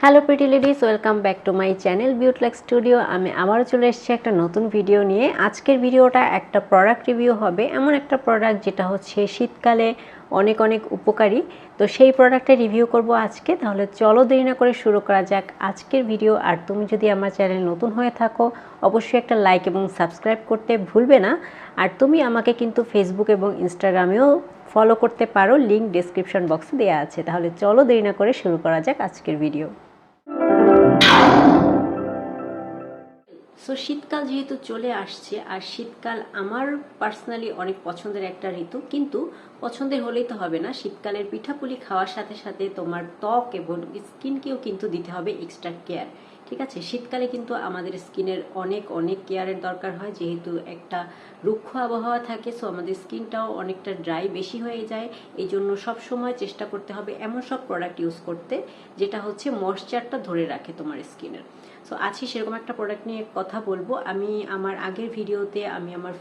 Hello pretty ladies, welcome back to my channel Beautilux studio. আমি আবারও চলে এসেছি একটা নতুন ভিডিও নিয়ে। আজকের ভিডিওটা একটা প্রোডাক্ট রিভিউ হবে, এমন একটা প্রোডাক্ট যেটা হচ্ছে শীতকালে অনেক অনেক উপকারী। তো সেই প্রোডাক্টের রিভিউ করব আজকে। তাহলে চলো দেরি না করে শুরু করা যাক আজকের ভিডিও। আর তুমি যদি আমার চ্যানেল নতুন হয়ে থাকো অবশ্যই একটা লাইক এবং সাবস্ক্রাইব করতে ভুলবে না। আর তুমি আমাকে কিন্তু ফেসবুক এবং ইনস্টাগ্রামেও ফলো করতে পারো, লিঙ্ক ডেসক্রিপশন বক্সে দেওয়া আছে। তাহলে চলো দেরি না করে শুরু করা যাক আজকের ভিডিও। সো শীতকাল যেহেতু চলে আসছে, আর শীতকাল আমার পার্সোনালি অনেক পছন্দের একটা ঋতু, কিন্তু পছন্দের হলেই তো হবে না। শীতকালের পিঠাপুলি খাওয়ার সাথে সাথে তোমার ত্বক এবং স্কিনকেও কিন্তু দিতে হবে এক্সট্রা কেয়ার। ঠিক আছে, শীতকালে কিন্তু আমাদের স্কিনের অনেক অনেক কেয়ারের দরকার হয়, যেহেতু একটা রুক্ষ আবহাওয়া থাকে। সো আমাদের স্কিনটাও অনেকটা ড্রাই বেশি হয়ে যায়। এই জন্য সবসময় চেষ্টা করতে হবে এমন সব প্রোডাক্ট ইউজ করতে যেটা হচ্ছে ময়েশ্চারটা ধরে রাখে তোমার স্কিনের। সো আজকে সেরকম একটা প্রোডাক্ট নিয়ে কথা বলবো। আমি আমার আগের ভিডিওতে আমি আমার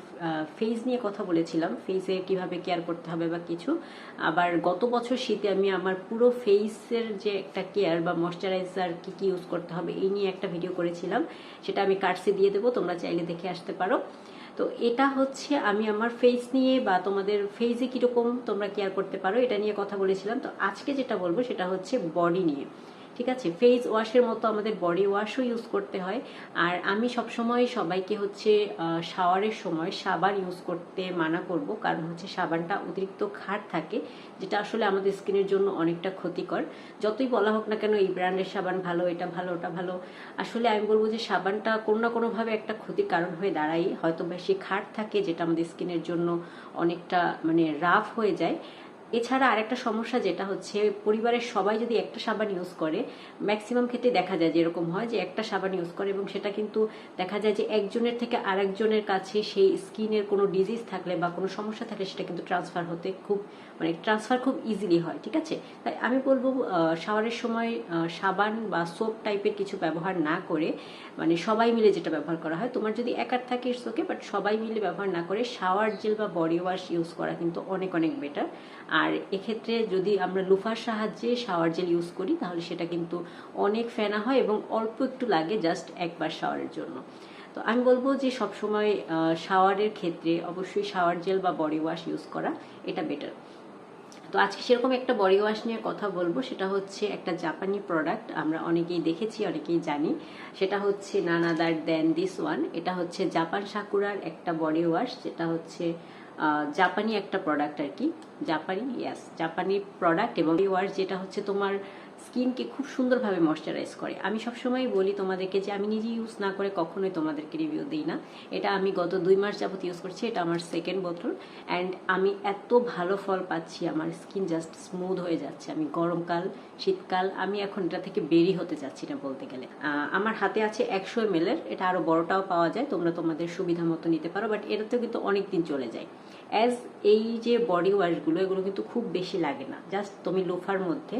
ফেস নিয়ে কথা বলেছিলাম, ফেসে কিভাবে কেয়ার করতে হবে বা কিছু। আবার গত বছর শীতে আমি আমার পুরো ফেসের যে একটা কেয়ার বা ময়শ্চারাইজার কি কি ইউজ করতে হবে এই নিয়ে একটা ভিডিও করেছিলাম, সেটা আমি কার্ডসে দিয়ে দেবো, তোমরা চাইলে দেখে আসতে পারো। তো এটা হচ্ছে আমি আমার ফেস নিয়ে বা তোমাদের ফেসে কীরকম তোমরা কেয়ার করতে পারো এটা নিয়ে কথা বলেছিলাম। তো আজকে যেটা বলবো সেটা হচ্ছে বডি নিয়ে। ঠিক আছে, ফেস ওয়াশের মতো আমাদের বডি ওয়াশও ইউজ করতে হয়। আর আমি সবসময় সবাইকে হচ্ছে শাওয়ারের সময় সাবান ইউজ করতে মানা করব, কারণ হচ্ছে সাবানটা অতিরিক্ত খার থাকে, যেটা আসলে আমাদের স্কিনের জন্য অনেকটা ক্ষতিকর। যতই বলা হোক না কেন এই ব্র্যান্ডের সাবান ভালো, এটা ভালো, ওটা ভালো, আসলে আমি বলবো যে সাবানটা কোনো না কোনোভাবে একটা ক্ষতির কারণ হয়ে দাঁড়ায়। হয়তো বেশি খার থাকে যেটা আমাদের স্কিনের জন্য অনেকটা রাফ হয়ে যায়। এছাড়া আরেকটা সমস্যা যেটা হচ্ছে, পরিবারের সবাই যদি একটা সাবান ইউজ করে, ম্যাক্সিমাম ক্ষেত্রে দেখা যায় যে এরকম হয় যে একটা সাবান ইউজ করে এবং সেটা কিন্তু দেখা যায় যে একজনের থেকে আরেকজনের কাছে সেই স্কিনের কোনো ডিজিজ থাকলে বা কোনো সমস্যা থাকলে সেটা কিন্তু ট্রান্সফার হতে ট্রান্সফার খুব ইজিলি হয়। ঠিক আছে, তাই আমি বলবো শাওয়ারের সময় সাবান বা সোপ টাইপের কিছু ব্যবহার না করে, সবাই মিলে যেটা ব্যবহার করা হয়, তোমার যদি একার থাকে ইটস ওকে, বাট সবাই মিলে ব্যবহার না করে শাওয়ার জেল বা বডি ওয়াশ ইউজ করা কিন্তু অনেক অনেক বেটার। আর এক্ষেত্রে যদি আমরা লুফার সাহায্যে শাওয়ার জেল ইউজ করি তাহলে সেটা কিন্তু অনেক ফেনা হয় এবং অল্প একটু লাগে জাস্ট একবার শাওয়ারের জন্য। তো আমি বলবো যে সবসময় শাওয়ারের ক্ষেত্রে অবশ্যই শাওয়ার জেল বা বডি ওয়াশ ইউজ করা এটা বেটার। তো আজকে সেরকম একটা বডি ওয়াশ নিয়ে কথা বলবো, সেটা হচ্ছে একটা জাপানি প্রোডাক্ট, আমরা অনেকেই দেখেছি, অনেকেই জানি। সেটা হচ্ছে নান আদার দেন দিস ওয়ান। এটা হচ্ছে জাপান সাকুরার একটা বডি ওয়াশ, যেটা হচ্ছে জাপানি একটা প্রোডাক্ট আর কি। জাপানি প্রোডাক্ট এবং বডি ওয়াশ যেটা হচ্ছে তোমার স্কিনকে খুব সুন্দরভাবে ময়শ্চারাইজ করে। আমি সবসময় বলি তোমাদেরকে যে আমি নিজে ইউজ না করে কখনোই তোমাদেরকে রিভিউ দিই না। এটা আমি গত 2 মাস যাবত ইউজ করছি, এটা আমার সেকেন্ড বোতল। অ্যান্ড আমি এত ভালো ফল পাচ্ছি, আমার স্কিন জাস্ট স্মুথ হয়ে যাচ্ছে। আমি গরমকাল, শীতকাল, আমি এখন এটা থেকে বেরি হতে যাচ্ছি না বলতে গেলে। আমার হাতে আছে 100 ml এর, এটা আরও বড়টাও পাওয়া যায়, তোমরা তোমাদের সুবিধা মতো নিতে পারো, বাট এটাতেও কিন্তু অনেক দিন চলে যায়। অ্যাজ এই যে বডি ওয়াশগুলো এগুলো কিন্তু খুব বেশি লাগে না, জাস্ট তুমি লোফার মধ্যে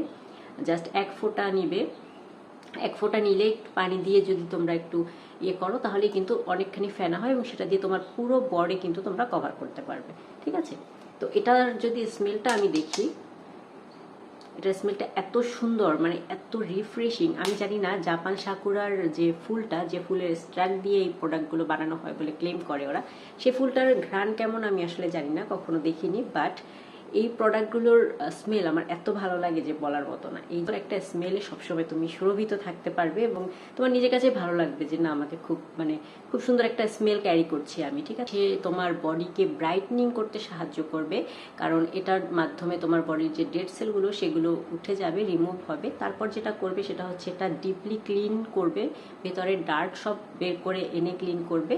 জাস্ট 1 ফোঁটা নিবে, 1 ফোঁটা নিলে পানি দিয়ে যদি তোমরা একটু ইয়ে করো তাহলে কিন্তু অনেকখানি ফেনা হয় এবং সেটা দিয়ে তোমার পুরো বডি কিন্তু তোমরা কভার করতে পারবে। ঠিক আছে, তো এটার যদি স্মেলটা আমি দেখি, এটার স্মেলটা এত সুন্দর, এত রিফ্রেশিং। আমি জানি না জাপান সাকুরার যে ফুলটা, যে ফুলের স্ট্রাক দিয়ে এই প্রোডাক্টগুলো বানানো হয় বলে ক্লেম করে ওরা, সেই ফুলটার ঘ্রাণ কেমন আমি আসলে জানি না, কখনো দেখিনি, বাট এই প্রোডাক্টগুলোর স্মেল আমার এত ভালো লাগে যে বলার মতো না। এই একটা স্মেলে সবসময় তুমি সুরভিত থাকতে পারবে এবং তোমার নিজের কাছে ভালো লাগবে যে না, আমাকে খুব সুন্দর একটা স্মেল ক্যারি করছি আমি। ঠিক আছে, তোমার বডিকে ব্রাইটনিং করতে সাহায্য করবে, কারণ এটার মাধ্যমে তোমার বডির যে ডেড সেলগুলো সেগুলো উঠে যাবে, রিমুভ হবে। তারপর যেটা করবে সেটা হচ্ছে এটা ডিপলি ক্লিন করবে, ভেতরের ডার্ক সব বের করে এনে ক্লিন করবে,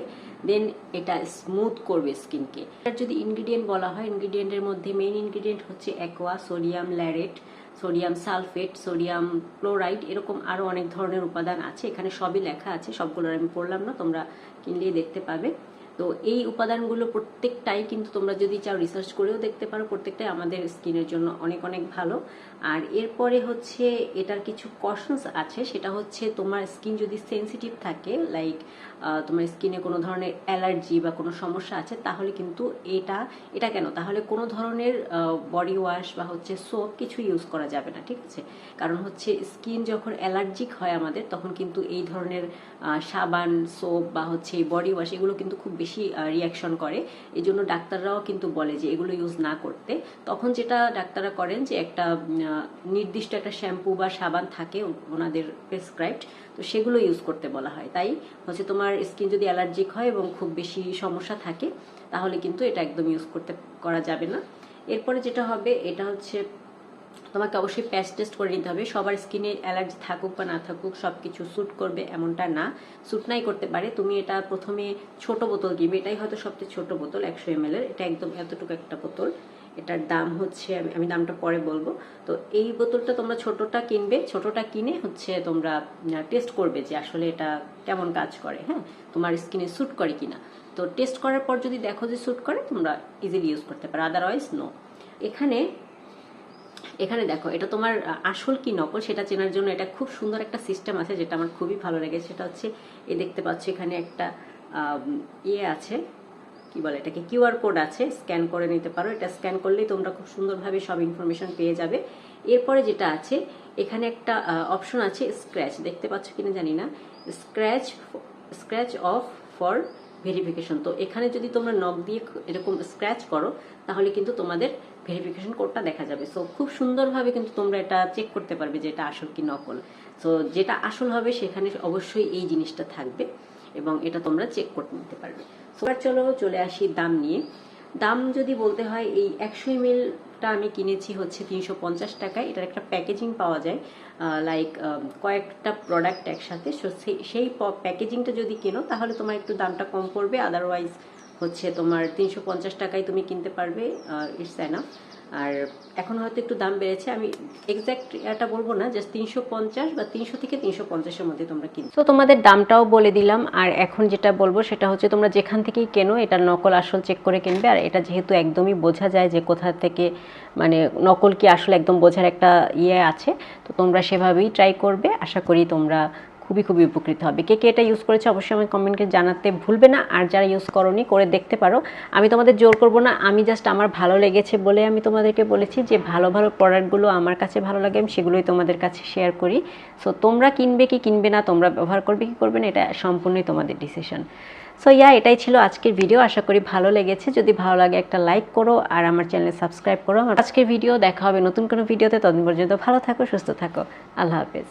দেন এটা স্মুথ করবে স্কিনকে। এটার যদি ইনগ্রিডিয়েন্ট বলা হয়, ইনগ্রিডিয়েন্টের মধ্যে মেইন ইনগ্রিডিয়েন্ট হচ্ছে aqua, sodium laureth, sodium sulphate, sodium chloride, এরকম আরও অনেক ধরনের উপাদান আছে। এখানে সবই লেখা আছে, সবগুলোর আমি পড়লাম না, তোমরা কিনলেই দেখতে পাবে। তো এই উপাদানগুলো প্রত্যেকটাই কিন্তু তোমরা যদি চাও রিসার্চ করেও দেখতে পারো, প্রত্যেকটাই আমাদের স্কিনের জন্য অনেক অনেক ভালো। আর এরপরে হচ্ছে এটার কিছু কশনস আছে, সেটা হচ্ছে তোমার স্কিন যদি সেনসিটিভ থাকে, লাইক তোমার স্কিনে কোনো ধরনের অ্যালার্জি বা কোনো সমস্যা আছে, তাহলে কিন্তু এটা কেন, তাহলে কোনো ধরনের বডি ওয়াশ বা হচ্ছে সোপ কিছু ইউজ করা যাবে না, ঠিক আছে? কারণ হচ্ছে স্কিন যখন অ্যালার্জিক হয় আমাদের, তখন কিন্তু এই ধরনের সাবান, সোপ বা হচ্ছে বডি ওয়াশ এগুলো কিন্তু খুব বেশি রিয়াকশন করে। এই জন্য ডাক্তাররাও কিন্তু বলে যে এগুলো ইউজ না করতে। তখন যেটা ডাক্তাররা করেন যে একটা নির্দিষ্ট একটা শ্যাম্পু বা সাবান থাকে ওনাদের প্রেসক্রাইবড, তো সেগুলো ইউজ করতে বলা হয়। তাই হচ্ছে তোমার স্কিন যদি অ্যালার্জিক হয় এবং খুব বেশি সমস্যা থাকে, তাহলে কিন্তু এটা একদম ইউজ করা যাবে না। এরপরে যেটা হবে, এটা হচ্ছে তোমাকে অবশ্যই প্যাচ টেস্ট করে নিতে হবে। সবার স্কিনে অ্যালার্জি থাকুক বা না থাকুক সব কিছু স্যুট করবে এমনটা না, স্যুট নাই করতে পারে। তুমি এটা প্রথমে ছোট বোতল কিনবে, এটাই হয়তো সবচেয়ে ছোট বোতল 100 ml এর, এটা একদম এতটুকু একটা বোতল। এটার দাম হচ্ছে, আমি দামটা পরে বলবো। তো এই বোতলটা তোমরা ছোটটা কিনবে, ছোটটা কিনে হচ্ছে তোমরা টেস্ট করবে যে আসলে এটা কেমন কাজ করে, হ্যাঁ, তোমার স্কিনে স্যুট করে কিনা। তো টেস্ট করার পর যদি দেখো যে স্যুট করে, তোমরা ইজিলি ইউজ করতে পারো, আদারওয়াইজ নো। এখানে দেখো, এটা তোমার আসল কি নকল সেটা চেনার জন্য এটা খুব সুন্দর একটা সিস্টেম আছে, যেটা আমার খুবই ভালো লেগেছে। সেটা হচ্ছে এই দেখতে পাচ্ছ এখানে একটা ইয়ে আছে, কি বলে এটাকে, কিউআর কোড আছে, স্ক্যান করে নিতে পারো। এটা স্ক্যান করলেই তোমরা খুব সুন্দরভাবে সব ইনফরমেশন পেয়ে যাবে। এরপরে যেটা আছে, এখানে একটা অপশন আছে স্ক্র্যাচ, দেখতে পাচ্ছ কিনা জানি না, স্ক্র্যাচ অফ ফর ভেরিফিকেশন। তো এখানে যদি তোমরা নখ দিয়ে এরকম স্ক্র্যাচ করো, তাহলে কিন্তু তোমাদের ভেরিফিকেশন কোডটা দেখা যাবে। সো খুব সুন্দরভাবে কিন্তু তোমরা এটা চেক করতে পারবে যে এটা আসল কি নকল। সো যেটা আসল হবে সেখানে অবশ্যই এই জিনিসটা থাকবে এবং এটা তোমরা চেক করে নিতে পারবে। সো চলে আসি দাম নিয়ে। দাম যদি বলতে হয়, এই 100 mlটা আমি কিনেছি হচ্ছে 350 টাকায়। এটার একটা প্যাকেজিং পাওয়া যায়, লাইক কয়েকটা প্রোডাক্ট একসাথে। সেই প্যাকেজিংটা যদি কেনো তাহলে তোমার একটু দামটা কম পড়বে, আদারওয়াইজ হচ্ছে তোমার 350 টাকায় তুমি কিনতে পারবে, ইটস এনাফ। আর এখন হয়তো একটু দাম বেড়েছে, আমি এক্স্যাক্ট এটা বলবো না, জাস্ট 350 বা 300 থেকে 350-এর মধ্যে তোমরা কিনবে। তো তোমাদের দামটাও বলে দিলাম। আর এখন যেটা বলবো সেটা হচ্ছে তোমরা যেখান থেকেই কেনো এটা নকল আসল চেক করে কিনবে। আর এটা যেহেতু একদমই বোঝা যায় যে কোথা থেকে মানে নকল কি আসল একদম বোঝার একটা ইয়ে আছে, তো তোমরা সেভাবেই ট্রাই করবে। আশা করি তোমরা খুবই খুবই উপকৃত হবে। কে কে এটা ইউজ করেছে অবশ্যই আমি কমেন্টে জানাতে ভুলবে না। আর যারা ইউজ করোনি, করে দেখতে পারো। আমি তোমাদের জোর করব না, আমি জাস্ট আমার ভালো লেগেছে বলে আমি তোমাদেরকে বলেছি যে ভালো ভালো প্রোডাক্টগুলো আমার কাছে ভালো লাগে, আমি সেগুলোই তোমাদের কাছে শেয়ার করি। সো তোমরা কিনবে কি কিনবে না, তোমরা ব্যবহার করবে কি করবে না, এটা সম্পূর্ণই তোমাদের ডিসিশন। সো এটাই ছিল আজকের ভিডিও। আশা করি ভালো লেগেছে। যদি ভালো লাগে একটা লাইক করো আর আমার চ্যানেলে সাবস্ক্রাইব করো। আজকের ভিডিও দেখা হবে নতুন কোনো ভিডিওতে। ততদিন পর্যন্ত ভালো থাকো, সুস্থ থাকো। আল্লাহ হাফেজ।